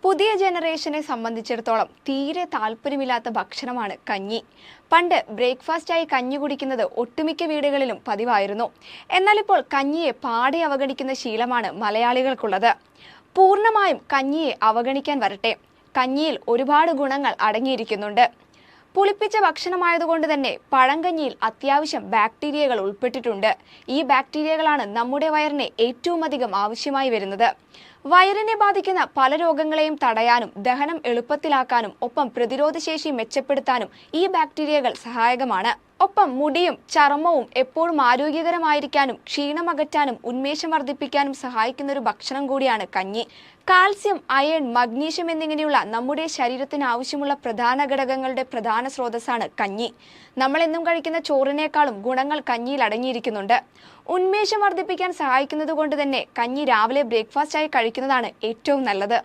പുതിയ ജനറേഷനെ സംബന്ധിച്ചിടത്തോളം തീരെ താല്പര്യമില്ലാത്ത ഭക്ഷണമാണ് കഞ്ഞി. പണ്ട് ബ്രേക്ക്ഫാസ്റ്റായി കഞ്ഞി കുടിക്കുന്നത് ഒട്ടുമിക്ക വീടുകളിലും പതിവായിരുന്നു. എന്നാൽ ഇപ്പോൾ കഞ്ഞിയെ പാടെ അവഗണിക്കുന്ന ശീലമാണ് മലയാളികൾക്കുള്ളത്. പൂർണ്ണമായും കഞ്ഞിയെ അവഗണിക്കാൻ വരട്ടെ, കഞ്ഞിയിൽ ഒരുപാട് ഗുണങ്ങൾ അടങ്ങിയിരിക്കുന്നുണ്ട്. പുളിപ്പിച്ച ഭക്ഷണമായതുകൊണ്ട് തന്നെ പഴങ്കഞ്ഞിയിൽ അത്യാവശ്യം ബാക്ടീരിയകൾ ഉൾപ്പെട്ടിട്ടുണ്ട്. ഈ ബാക്ടീരിയകളാണ് നമ്മുടെ വയറിന് ഏറ്റവും അധികം ആവശ്യമായി വരുന്നത്. വയറിനെ ബാധിക്കുന്ന പല രോഗങ്ങളെയും തടയാനും ദഹനം എളുപ്പത്തിലാക്കാനും ഒപ്പം പ്രതിരോധശേഷി മെച്ചപ്പെടുത്താനും ഈ ബാക്ടീരിയകൾ സഹായകമാണ്. ഒപ്പം മുടിയും ചർമ്മവും എപ്പോഴും ആരോഗ്യകരമായിരിക്കാനും ക്ഷീണം അകറ്റാനും ഉന്മേഷം വർദ്ധിപ്പിക്കാനും സഹായിക്കുന്ന ഒരു ഭക്ഷണം കൂടിയാണ് കഞ്ഞി. കാൽസ്യം, അയൺ, മഗ്നീഷ്യം എന്നിങ്ങനെയുള്ള നമ്മുടെ ശരീരത്തിന് ആവശ്യമുള്ള പ്രധാന ഘടകങ്ങളുടെ പ്രധാന സ്രോതസ്സാണ് കഞ്ഞി. നമ്മൾ എന്നും കഴിക്കുന്ന ചോറിനേക്കാളും ഗുണങ്ങൾ കഞ്ഞിയിൽ അടങ്ങിയിരിക്കുന്നുണ്ട്. ഉന്മേഷം വർദ്ധിപ്പിക്കാൻ സഹായിക്കുന്നത് കൊണ്ട് തന്നെ കഞ്ഞി രാവിലെ ബ്രേക്ക്ഫാസ്റ്റായി കഴിക്കുന്നതാണ് ഏറ്റവും നല്ലത്.